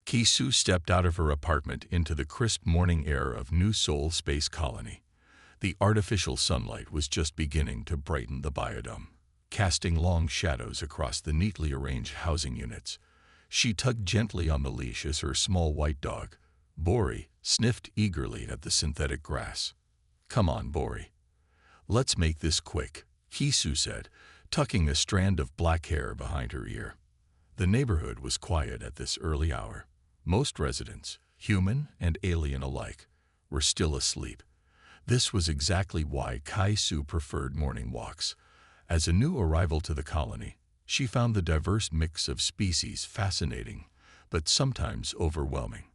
Kisu stepped out of her apartment into the crisp morning air of New Seoul Space Colony. The artificial sunlight was just beginning to brighten the biodome, casting long shadows across the neatly arranged housing units. She tugged gently on the leash as her small white dog, Bori, sniffed eagerly at the synthetic grass. "Come on, Bori. Let's make this quick," Kisu said, tucking a strand of black hair behind her ear. The neighborhood was quiet at this early hour. Most residents, human and alien alike, were still asleep. This was exactly why Kai-Su preferred morning walks. As a new arrival to the colony, she found the diverse mix of species fascinating, but sometimes overwhelming.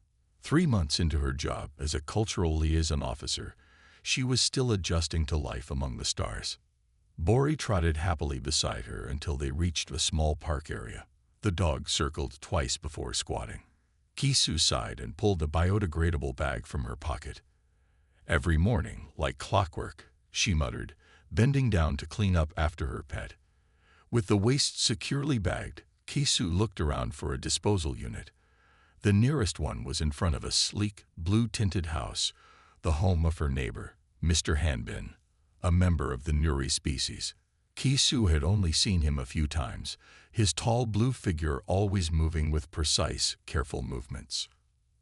3 months into her job as a cultural liaison officer, she was still adjusting to life among the stars. Bori trotted happily beside her until they reached a small park area. The dog circled twice before squatting. Kisu sighed and pulled a biodegradable bag from her pocket. "Every morning, like clockwork," she muttered, bending down to clean up after her pet. With the waste securely bagged, Kisu looked around for a disposal unit. The nearest one was in front of a sleek, blue-tinted house, the home of her neighbor, Mr. Hanbin, a member of the Nuri species. Kisu had only seen him a few times, his tall blue figure always moving with precise, careful movements.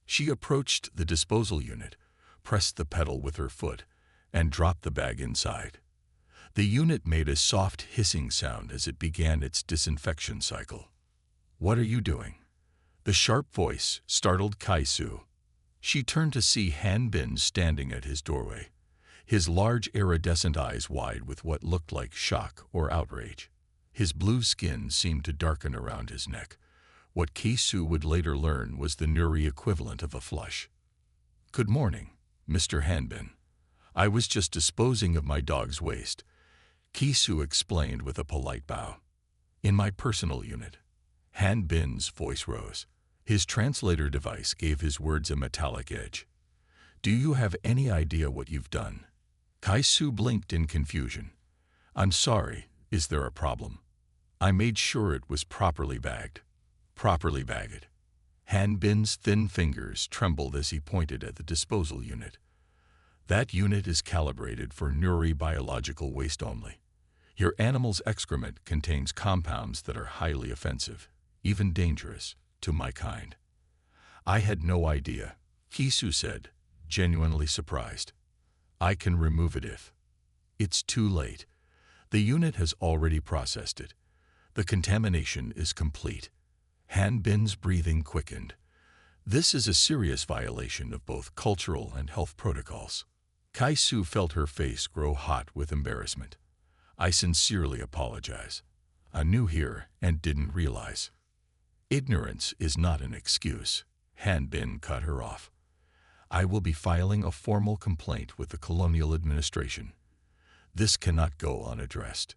She approached the disposal unit, pressed the pedal with her foot, and dropped the bag inside. The unit made a soft hissing sound as it began its disinfection cycle. "What are you doing?" The sharp voice startled Kai-Su. She turned to see Hanbin standing at his doorway, his large iridescent eyes wide with what looked like shock or outrage. His blue skin seemed to darken around his neck. What Kisu would later learn was the Nuri equivalent of a flush. "Good morning, Mr. Hanbin. I was just disposing of my dog's waste," Kisu explained with a polite bow. "In my personal unit." Hanbin's voice rose. His translator device gave his words a metallic edge. "Do you have any idea what you've done?" Kai-Su blinked in confusion. "I'm sorry, is there a problem?" "I made sure it was properly bagged." "Properly bagged." Hanbin's thin fingers trembled as he pointed at the disposal unit. "That unit is calibrated for Nuri biological waste only. Your animal's excrement contains compounds that are highly offensive, even dangerous, to my kind." "I had no idea," Kisu said, genuinely surprised. "I can remove it if—" "It's too late. The unit has already processed it. The contamination is complete." Hanbin's breathing quickened. "This is a serious violation of both cultural and health protocols." Kai-Su felt her face grow hot with embarrassment. "I sincerely apologize. I'm new here and didn't realize." "Ignorance is not an excuse," Hanbin cut her off. "I will be filing a formal complaint with the Colonial Administration. This cannot go unaddressed."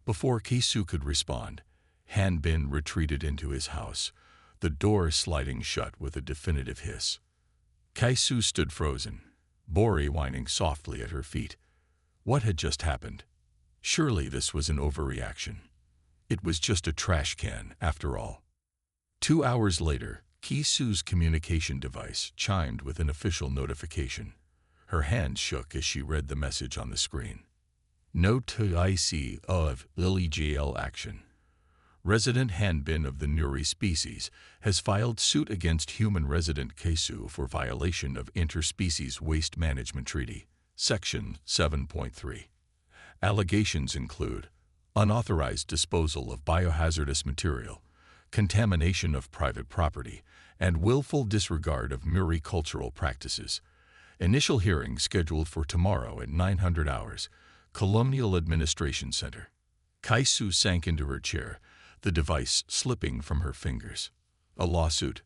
Before Kisu could respond, Hanbin retreated into his house, the door sliding shut with a definitive hiss. Kai-Su stood frozen, Bori whining softly at her feet. What had just happened? Surely this was an overreaction. It was just a trash can, after all. 2 hours later, Kisu's communication device chimed with an official notification. Her hand shook as she read the message on the screen. "Note to IC of Lily JL action. Resident Hanbin of the Nuri species has filed suit against human resident Kisu for violation of Interspecies Waste Management Treaty, Section 7.3. Allegations include unauthorized disposal of biohazardous material, contamination of private property, and willful disregard of Nuri cultural practices. Initial hearing scheduled for tomorrow at 900 hours, Colonial Administration Center." Kai-Su sank into her chair, the device slipping from her fingers. "A lawsuit?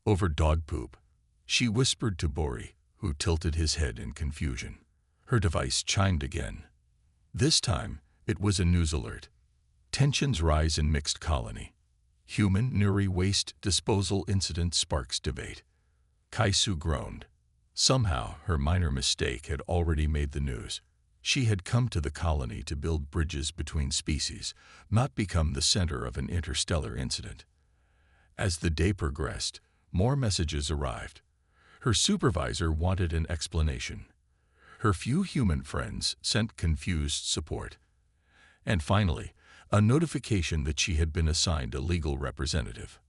Over dog poop?" she whispered to Bori, who tilted his head in confusion. Her device chimed again. This time, it was a news alert. Tensions rise in mixed colony. Human Nuri waste disposal incident sparks debate. Kai-Su groaned. Somehow, her minor mistake had already made the news. She had come to the colony to build bridges between species, not become the center of an interstellar incident. As the day progressed, More messages arrived. Her supervisor wanted an explanation. Her few human friends sent confused support. And finally, a notification that she had been assigned a legal representative.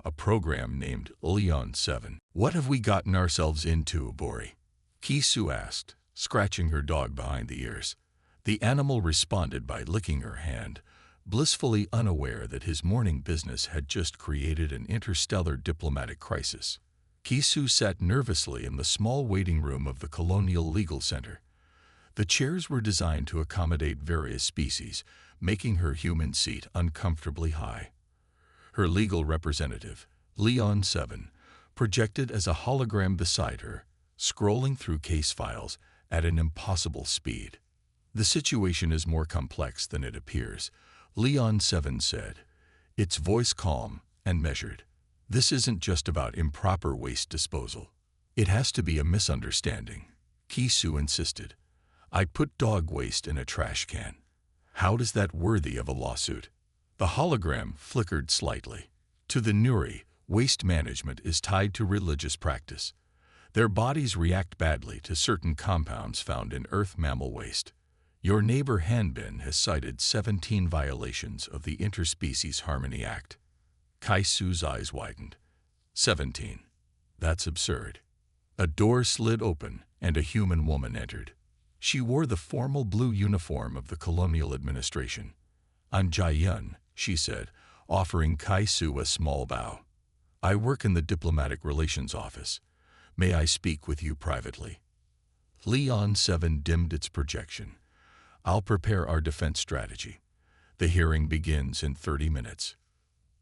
A program named Leon 7. "What have we gotten ourselves into, Bori?" Kisu asked, scratching her dog behind the ears. The animal responded by licking her hand, blissfully unaware that his morning business had just created an interstellar diplomatic crisis. Kisu sat nervously in the small waiting room of the Colonial Legal Center. The chairs were designed to accommodate various species, making her human seat uncomfortably high. Her legal representative, Leon 7, projected as a hologram beside her, scrolling through case files at an impossible speed. "The situation is more complex than it appears," Leon 7 said, its voice calm and measured. "This isn't just about improper waste disposal. It has to be a misunderstanding," Kisu insisted. "I put dog waste in a trash can. How is that worthy of a lawsuit?" The hologram flickered slightly. "To the Nuri, waste management is tied to religious practice. Their bodies react badly to certain compounds found in earth mammal waste. Your neighbor Hanbin has cited 17 violations of the Interspecies Harmony Act." Kaisu's eyes widened. 17. That's absurd. A door slid open and a human woman entered. She wore the formal blue uniform of the colonial administration. "I'm Jai-Yun," she said, offering Kaisu a small bow. "I work in the Diplomatic Relations Office. May I speak with you privately?" Leon 7 dimmed its projection. "I'll prepare our defense strategy. The hearing begins in 30 minutes.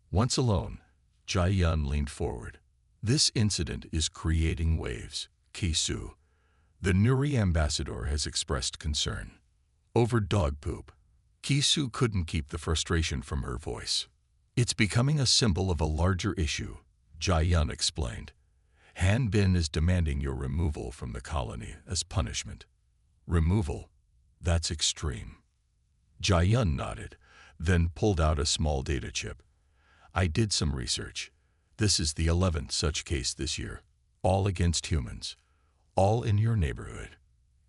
Once alone, Jai-Yun leaned forward. "This incident is creating waves, Kisu. The Nuri ambassador has expressed concern. Over dog poop." Kisu couldn't keep the frustration from her voice. "It's becoming a symbol of a larger issue," Jai-Yun explained. "Hanbin is demanding your removal from the colony as punishment." "Removal? That's extreme." Jai-Yun nodded, then pulled out a small data chip. "I did some research. This is the 11th such case this year, all against humans, all in your neighborhood."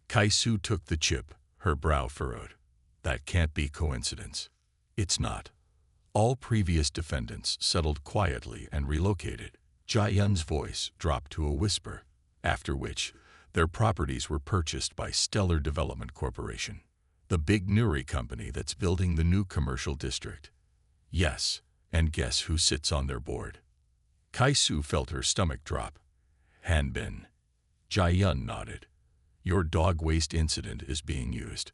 Kaisu took the chip, her brow furrowed. "That can't be coincidence." "It's not. All previous defendants settled quietly and relocated." Jai-Yun's voice dropped to a whisper, after which their properties were purchased by Stellar Development Corporation, the big Nuri company that's building the new commercial district. "Yes, and guess who sits on their board?" Kaisu felt her stomach drop. "Hanbin." Jai-Yun nodded. "Your dog waste incident is being used.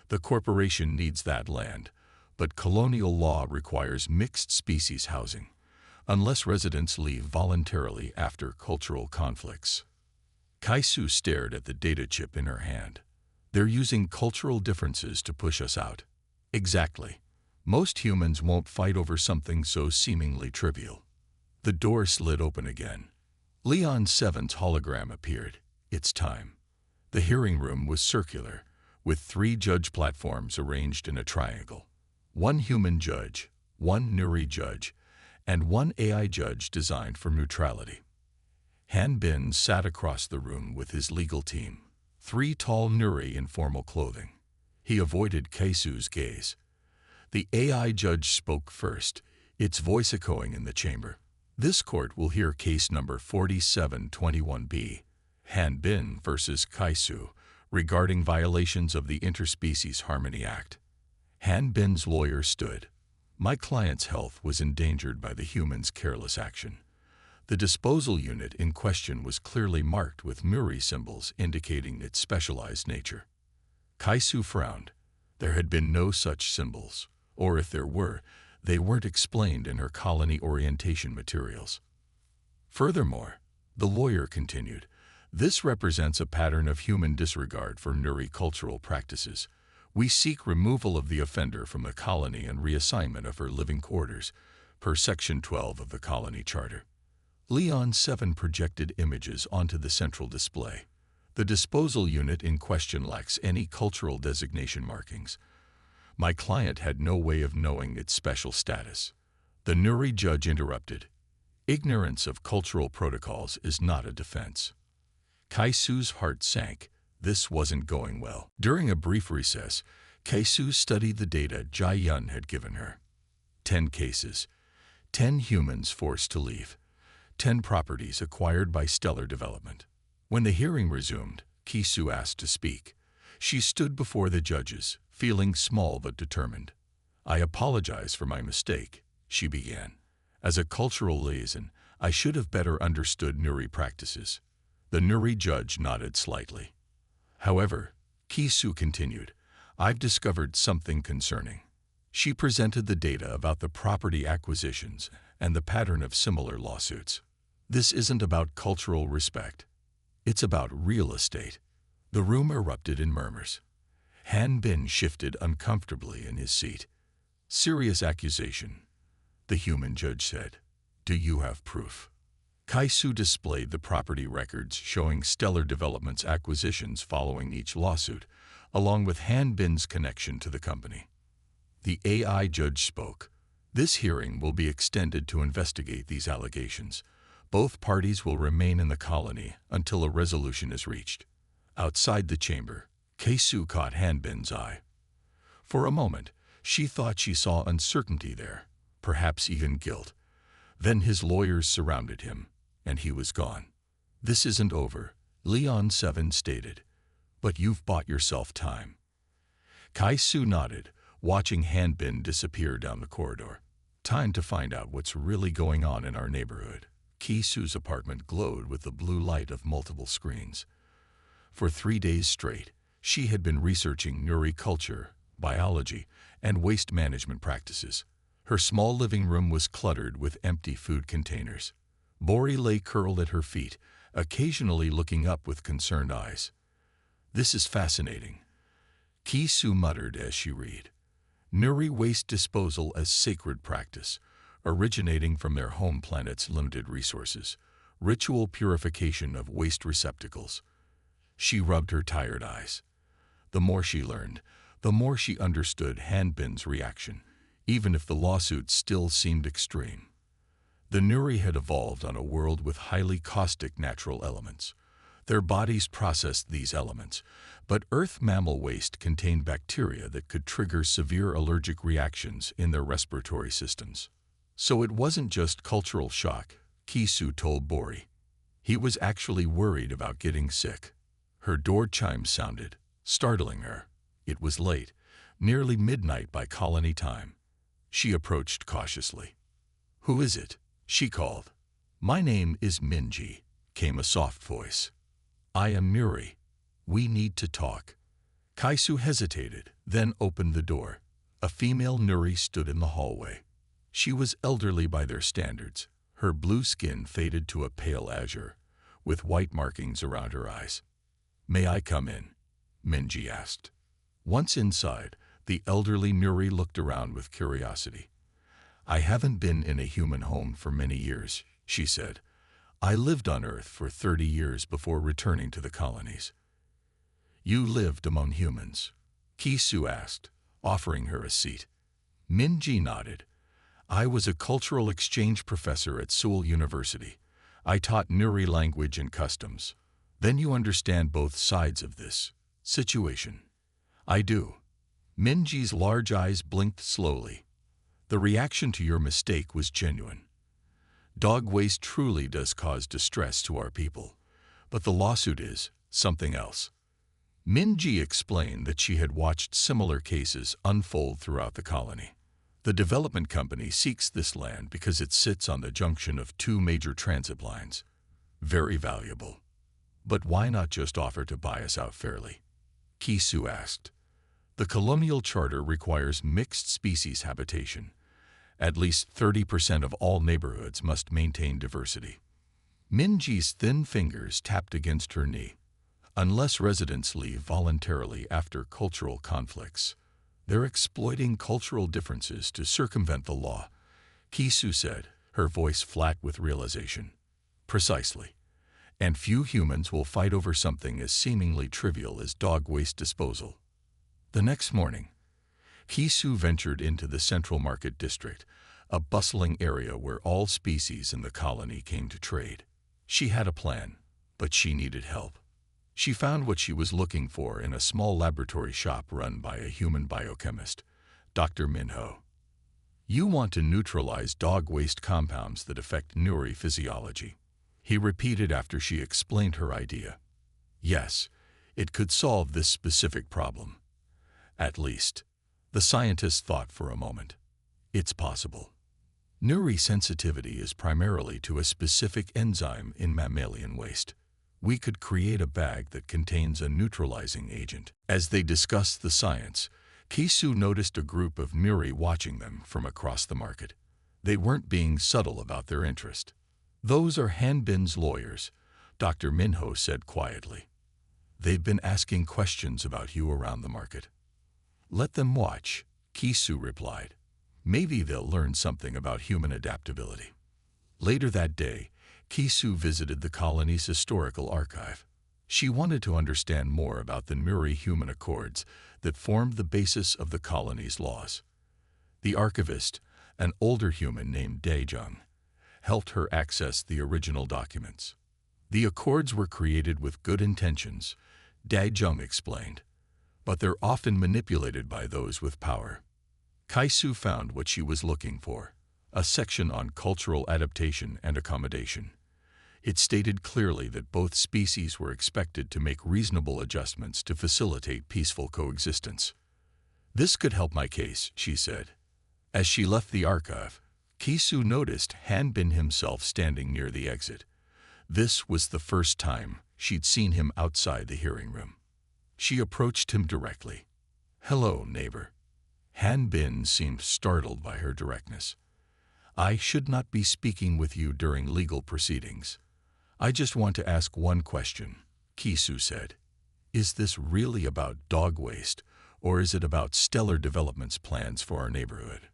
The corporation needs that land, but colonial law requires mixed species housing, unless residents leave voluntarily after cultural conflicts." Kaisu stared at the data chip in her hand. "They're using cultural differences to push us out." "Exactly. Most humans won't fight over something so seemingly trivial." The door slid open again. Leon 7's hologram appeared. "It's time." The hearing room was circular, with 3 judge platforms arranged in a triangle. 1 human judge, 1 Nuri judge, and 1 AI judge designed for neutrality. Hanbin sat across the room with his legal team, 3 tall Nuri in formal clothing. He avoided Kaisu's gaze. The AI judge spoke first, its voice echoing in the chamber. "This court will hear case number 4721B, Hanbin versus Kaisu, regarding violations of the Interspecies Harmony Act." Hanbin's lawyer stood. "My client's health was endangered by the human's careless action. The disposal unit in question was clearly marked with Nuri symbols indicating its specialized nature." Kaisu frowned. There had been no such symbols, or if there were, they weren't explained in her colony orientation materials. "Furthermore," the lawyer continued, "this represents a pattern of human disregard for Nuri cultural practices. We seek removal of the offender from the colony and reassignment of her living quarters, per Section 12 of the Colony Charter." Leon 7 projected images onto the central display. "The disposal unit in question lacks any cultural designation markings. My client had no way of knowing its special status." The Nuri judge interrupted. Ignorance of cultural protocols is not a defense. Kai-Su's heart sank. This wasn't going well. During a brief recess, Kai-Su studied the data Jai Yun had given her. 10 cases, 10 humans forced to leave, 10 properties acquired by stellar development. When the hearing resumed, Kai-Su asked to speak. She stood before the judges, feeling small but determined. "I apologize for my mistake," she began. "As a cultural liaison, I should have better understood Nuri practices." The Nuri judge nodded slightly. "However," Kai-Su continued, "I've discovered something concerning." She presented the data about the property acquisitions and the pattern of similar lawsuits. "This isn't about cultural respect. It's about real estate." The room erupted in murmurs. Han Bin shifted uncomfortably in his seat. "Serious accusation," the human judge said. "Do you have proof?" Kai-Su displayed the property records showing Stellar Development's acquisitions following each lawsuit, along with Han Bin's connection to the company. The AI judge spoke. "This hearing will be extended to investigate these allegations. Both parties will remain in the colony until a resolution is reached." Outside the chamber, Kai-Su caught Han Bin's eye. For a moment, she thought she saw uncertainty there, perhaps even guilt. Then his lawyers surrounded him, and he was gone. "This isn't over," Leon Seven stated. "But you've bought yourself time." Kai-Su nodded, watching Han Bin disappear down the corridor. "Time to find out what's really going on in our neighborhood." Kai-Su's apartment glowed with the blue light of multiple screens. For 3 days straight, she had been researching Nuri culture, biology, and waste management practices. Her small living room was cluttered with empty food containers. Bori lay curled at her feet, occasionally looking up with concerned eyes. "This is fascinating," Kai-Su muttered as she read. Nuri waste disposal as sacred practice, originating from their home planet's limited resources. Ritual purification of waste receptacles. She rubbed her tired eyes. The more she learned, the more she understood Han Bin's reaction, even if the lawsuits still seemed extreme. The Nuri had evolved on a world with highly caustic natural elements. Their bodies processed these elements, but Earth mammal waste contained bacteria that could trigger severe allergic reactions in their respiratory systems. So it wasn't just cultural shock, Kai-Su told Bori. He was actually worried about getting sick. Her door chimes sounded, startling her. It was late, nearly midnight by colony time. She approached cautiously. "Who is it?" she called. "My name is Minji," came a soft voice. "I am Nuri. We need to talk." Kai-Su hesitated, then opened the door. A female Nuri stood in the hallway. She was elderly by their standards. Her blue skin faded to a pale azure, with white markings around her eyes. "May I come in?" Minji asked. Once inside, the elderly Nuri looked around with curiosity. "I haven't been in a human home for many years," she said. "I lived on Earth for 30 years before returning to the colonies." "You lived among humans?" Kai-Su asked, offering her a seat. Minji nodded. "I was a cultural exchange professor at Seoul University. I taught Nuri language and customs. Then you understand both sides of this situation." "I do." Minji's large eyes blinked slowly. "The reaction to your mistake was genuine. Dog waste truly does cause distress to our people, but the lawsuit is something else." Minji explained that she had watched similar cases unfold throughout the colony. The development company seeks this land because it sits on the junction of 2 major transit lines. Very valuable. "But why not just offer to buy us out fairly?" Kai-Su asked. "The colonial charter requires mixed species habitation. At least 30% of all neighborhoods must maintain diversity." Minji's thin fingers tapped against her knee. "Unless residents leave voluntarily after cultural conflicts. They're exploiting cultural differences to circumvent the law," Kai-Su said, her voice flat with realization. "Precisely. And few humans will fight over something as seemingly trivial as dog waste disposal." The next morning, Kai-Su ventured into the Central Market District, a bustling area where all species in the colony came to trade. She had a plan, but she needed help. She found what she was looking for in a small laboratory shop run by a human biochemist, Dr. Minho. "You want to neutralize dog waste compounds that affect neurophysiology," he repeated after she explained her idea. Yes, it could solve this specific problem. At least, the scientist thought for a moment. It's possible. Neurosensitivity is primarily to a specific enzyme in mammalian waste. We could create a bag that contains a neutralizing agent. As they discussed the science, Kisu noticed a group of Nuri watching them from across the market. They weren't being subtle about their interest. "Those are Hanbin's lawyers," Dr. Minho said quietly. "They've been asking questions about you around the market." "Let them watch," Kisu replied. "Maybe they'll learn something about human adaptability." Later that day, Kisu visited the colony's historical archive. She wanted to understand more about the Nuri-human accords that formed the basis of the colony's laws. The archivist, an older human named Daejung, helped her access the original documents. "The accords were created with good intentions," Daejung explained, "but they're often manipulated by those with power." Kaisu found what she was looking for, a section on cultural adaptation and accommodation. It stated clearly that both species were expected to make reasonable adjustments to facilitate peaceful coexistence. "This could help my case," she said. As she left the archive, Kisu noticed Hanbin himself standing near the exit. This was the first time she'd seen him outside the hearing room. She approached him directly. "Hello, neighbor." Hanbin seemed startled by her directness. "I should not be speaking with you during legal proceedings. I just want to ask one question," Kisu said. "Is this really about dog waste, or is it about Stellar Development's plans for our neighborhood?"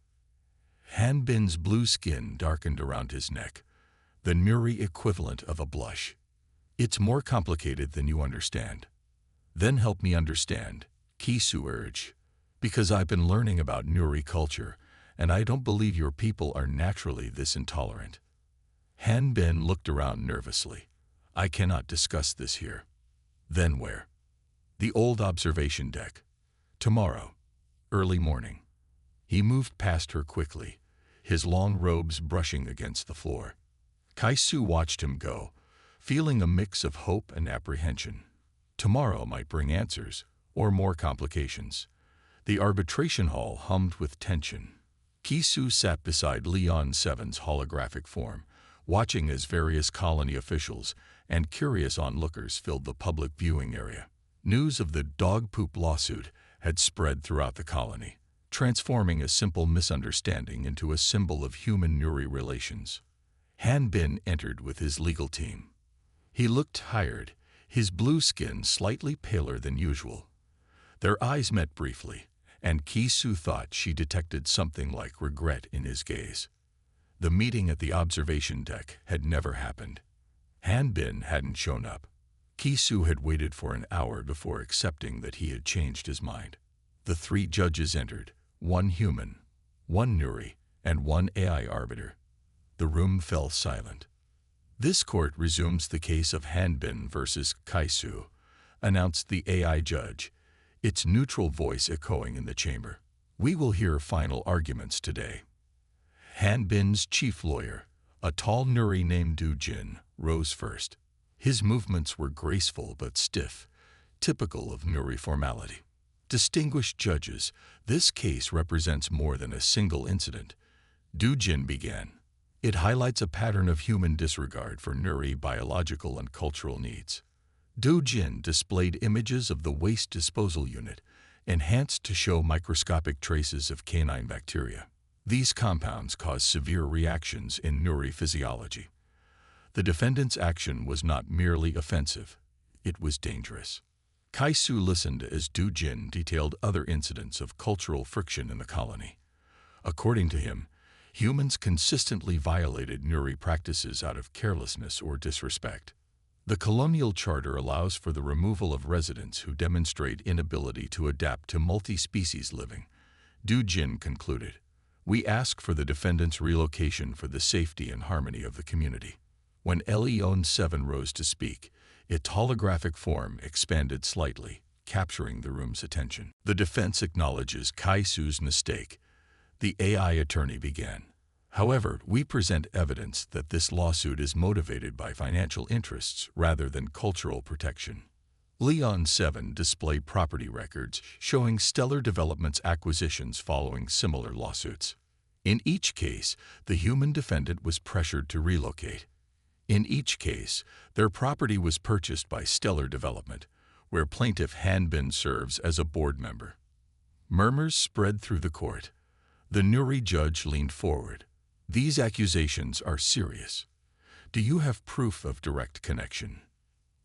Hanbin's blue skin darkened around his neck, the Nuri equivalent of a blush. "It's more complicated than you understand." "Then help me understand," Kisu urged, "because I've been learning about Nuri culture, and I don't believe your people are naturally this intolerant." Hanbin looked around nervously. "I cannot discuss this here." "Then where?" "The old observation deck. Tomorrow, early morning." He moved past her quickly, his long robes brushing against the floor. Kaisu watched him go, feeling a mix of hope and apprehension. Tomorrow might bring answers, or more complications. The arbitration hall hummed with tension. Kisu sat beside Leon Seven's holographic form, watching as various colony officials and curious onlookers filled the public viewing area. News of the dog poop lawsuit had spread throughout the colony, transforming a simple misunderstanding into a symbol of human-Nuri relations. Hanbin entered with his legal team. He looked tired, his blue skin slightly paler than usual. Their eyes met briefly, and Kisu thought she detected something like regret in his gaze. The meeting at the observation deck had never happened. Hanbin hadn't shown up. Kisu had waited for an hour before accepting that he had changed his mind. The three judges entered, one human, one Nuri, and one AI arbiter. The room fell silent. "This court resumes the case of Hanbin versus Kaisu," announced the AI judge, its neutral voice echoing in the chamber. "We will hear final arguments today." Hanbin's chief lawyer, a tall Nuri named Du-jin, rose first. His movements were graceful but stiff, typical of Nuri formality. "Distinguished judges, this case represents more than a single incident," Du-jin began. "It highlights a pattern of human disregard for Nuri biological and cultural needs." Du-jin displayed images of the waste disposal unit, enhanced to show microscopic traces of canine bacteria. These compounds cause severe reactions in neurophysiology. The defendant's action was not merely offensive, it was dangerous. Kaisu listened as Du-jin detailed other incidents of cultural friction in the colony. According to him, humans consistently violated Nuri practices out of carelessness or disrespect. The colonial charter allows for the removal of residents who demonstrate inability to adapt to multi-species living, Du-jin concluded. We ask for the defendant's relocation for the safety and harmony of the community. When Leon 7 rose to speak, its holographic form expanded slightly, capturing the room's attention. The defense acknowledges Kai-Su's mistake. The AI attorney began. However, we present evidence that this lawsuit is motivated by financial interests rather than cultural protection. Leon 7 displayed property records showing Stellar Development's acquisitions following similar lawsuits. In each case, the human defendant was pressured to relocate. In each case, their property was purchased by Stellar Development, where plaintiff Hanbin serves as a board member. Murmurs spread through the court. The Nuri judge leaned forward. These accusations are serious. Do you have proof of direct connection?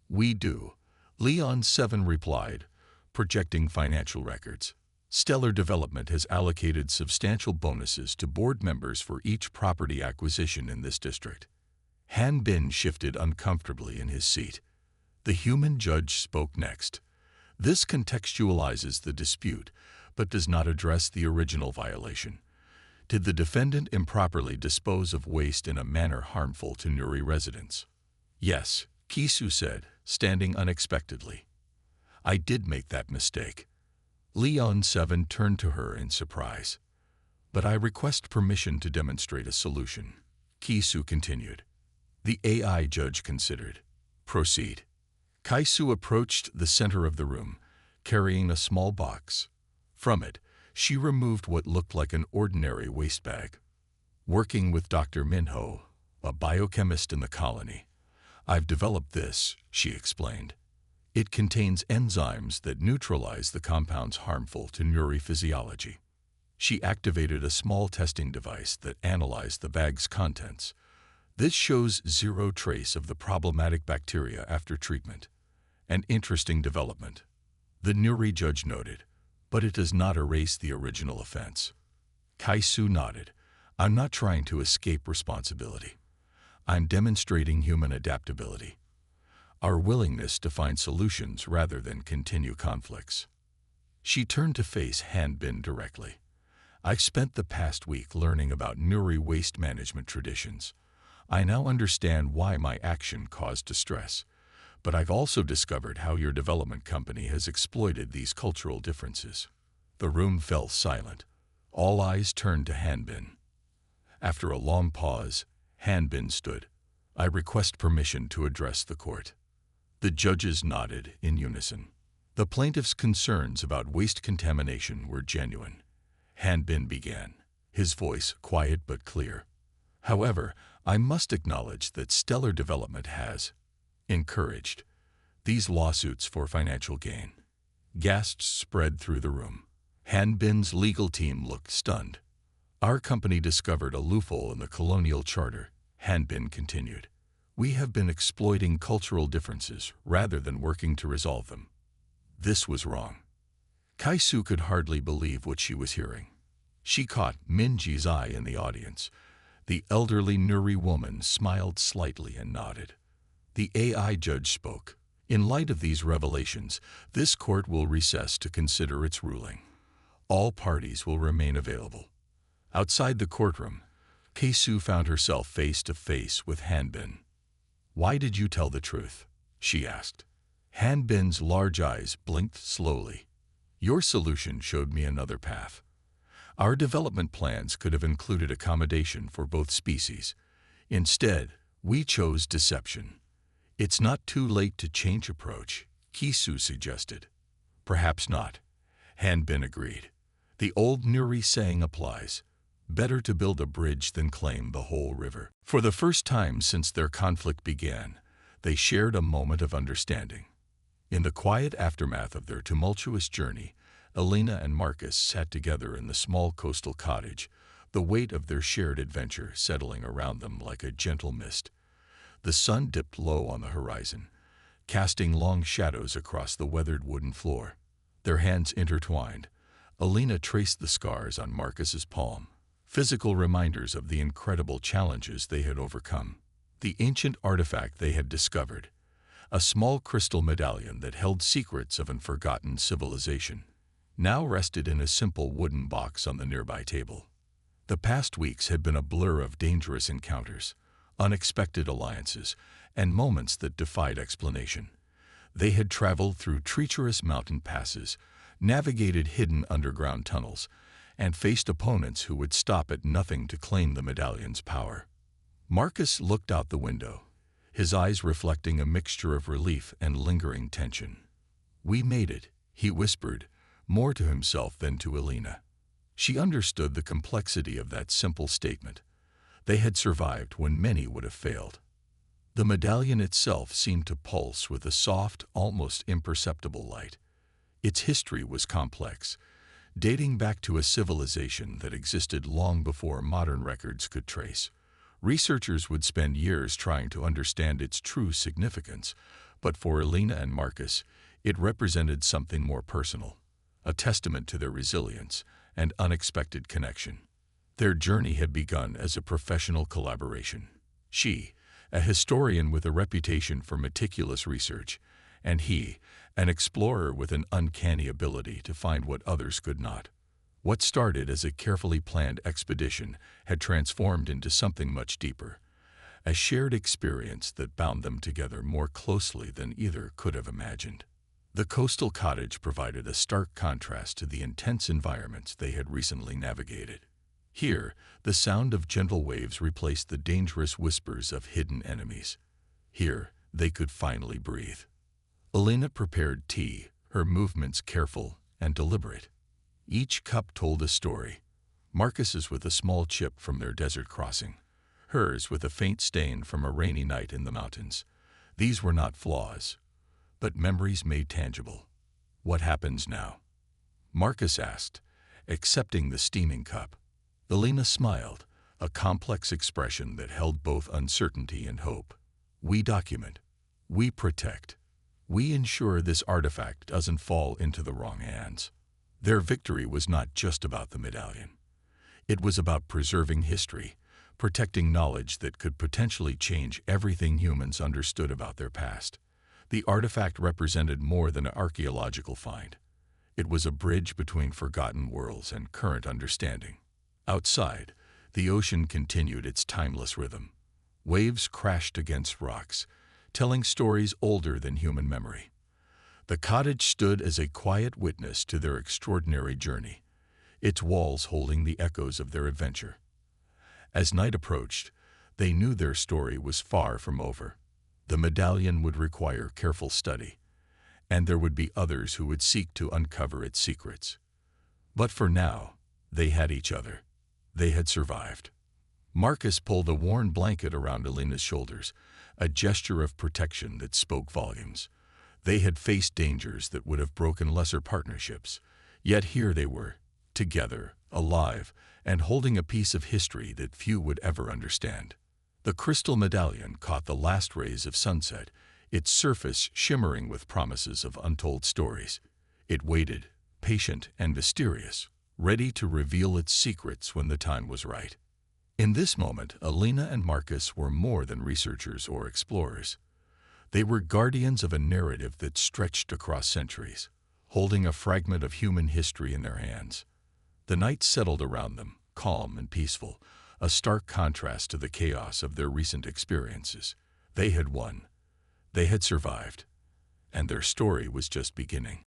We do, Leon 7 replied, projecting financial records. Stellar Development has allocated substantial bonuses to board members for each property acquisition in this district. Hanbin shifted uncomfortably in his seat. The human judge spoke next. This contextualizes the dispute, but does not address the original violation. Did the defendant improperly dispose of waste in a manner harmful to Nuri residents? Yes, Kisu said, standing unexpectedly. I did make that mistake. Leon 7 turned to her in surprise. But I request permission to demonstrate a solution. Kisu continued. The AI judge considered. Proceed. Kaisu approached the center of the room, carrying a small box. From it, she removed what looked like an ordinary waste bag. Working with Dr. Minho, a biochemist in the colony, I've developed this, she explained. It contains enzymes that neutralize the compounds harmful to Nuri physiology. She activated a small testing device that analyzed the bag's contents. This shows zero trace of the problematic bacteria after treatment. An interesting development, the Nuri judge noted, but it does not erase the original offense. Kaisu nodded. I'm not trying to escape responsibility. I'm demonstrating human adaptability, our willingness to find solutions rather than continue conflicts. She turned to face Hanbin directly. I've spent the past week learning about Nuri waste management traditions. I now understand why my action caused distress, but I've also discovered how your development company has exploited these cultural differences. The room fell silent. All eyes turned to Hanbin. After a long pause, Hanbin stood. I request permission to address the court. The judges nodded in unison. The plaintiff's concerns about waste contamination were genuine. Hanbin began, his voice quiet but clear. However, I must acknowledge that Stellar Development has encouraged these lawsuits for financial gain. Gasps spread through the room. Hanbin's legal team looked stunned. Our company discovered a loophole in the colonial charter, Hanbin continued. We have been exploiting cultural differences rather than working to resolve them. This was wrong. Kaisu could hardly believe what she was hearing. She caught Minji's eye in the audience. The elderly Nuri woman smiled slightly and nodded. The AI judge spoke. In light of these revelations, this court will recess to consider its ruling. All parties will remain available. Outside the courtroom, Kaisu found herself face to face with Hanbin. Why did you tell the truth? She asked. Hanbin's large eyes blinked slowly. Your solution showed me another path. Our development plans could have included accommodation for both species. Instead, we chose deception. It's not too late to change approach, Kisu suggested. Perhaps not. Hanbin agreed. The old Nuri saying applies. Better to build a bridge than claim the whole river. For the first time since their conflict began, they shared a moment of understanding. In the quiet aftermath of their tumultuous journey, Elena and Marcus sat together in the small coastal cottage, the weight of their shared adventure settling around them like a gentle mist. The sun dipped low on the horizon, casting long shadows across the weathered wooden floor. Their hands intertwined. Elena traced the scars on Marcus's palm, physical reminders of the incredible challenges they had overcome. The ancient artifact they had discovered, a small crystal medallion that held secrets of an forgotten civilization, now rested in a simple wooden box on the nearby table. The past weeks had been a blur of dangerous encounters, unexpected alliances, and moments that defied explanation. They had traveled through treacherous mountain passes, navigated hidden underground tunnels, and faced opponents who would stop at nothing to claim the medallion's power. Marcus looked out the window, his eyes reflecting a mixture of relief and lingering tension. "We made it," he whispered, more to himself than to Elena. She understood the complexity of that simple statement. They had survived when many would have failed. The medallion itself seemed to pulse with a soft, almost imperceptible light. Its history was complex, dating back to a civilization that existed long before modern records could trace. Researchers would spend years trying to understand its true significance, but for Elena and Marcus, it represented something more personal, a testament to their resilience and unexpected connection. Their journey had begun as a professional collaboration. She, a historian with a reputation for meticulous research, and he, an explorer with an uncanny ability to find what others could not. What started as a carefully planned expedition had transformed into something much deeper, a shared experience that bound them together more closely than either could have imagined. The coastal cottage provided a stark contrast to the intense environments they had recently navigated. Here, the sound of gentle waves replaced the dangerous whispers of hidden enemies. Here, they could finally breathe. Elena prepared tea, her movements careful and deliberate. Each cup told a story. Marcus's with a small chip from their desert crossing, hers with a faint stain from a rainy night in the mountains. These were not flaws, but memories made tangible. "What happens now?" Marcus asked, accepting the steaming cup. Elena smiled, a complex expression that held both uncertainty and hope. "We document. We protect. We ensure this artifact doesn't fall into the wrong hands." Their victory was not just about the medallion. It was about preserving history, protecting knowledge that could potentially change everything humans understood about their past. The artifact represented more than an archaeological find. It was a bridge between forgotten worlds and current understanding. Outside, the ocean continued its timeless rhythm. Waves crashed against rocks, telling stories older than human memory. The cottage stood as a quiet witness to their extraordinary journey, its walls holding the echoes of their adventure. As night approached, they knew their story was far from over. The medallion would require careful study, and there would be others who would seek to uncover its secrets. But for now, they had each other. They had survived. Marcus pulled a worn blanket around Elena's shoulders, a gesture of protection that spoke volumes. They had faced dangers that would have broken lesser partnerships, yet here they were, together, alive, and holding a piece of history that few would ever understand. The crystal medallion caught the last rays of sunset, its surface shimmering with promises of untold stories. It waited, patient and mysterious, ready to reveal its secrets when the time was right. In this moment, Elena and Marcus were more than researchers or explorers. They were guardians of a narrative that stretched across centuries, holding a fragment of human history in their hands. The night settled around them, calm and peaceful, a stark contrast to the chaos of their recent experiences. They had won. They had survived. And their story was just beginning.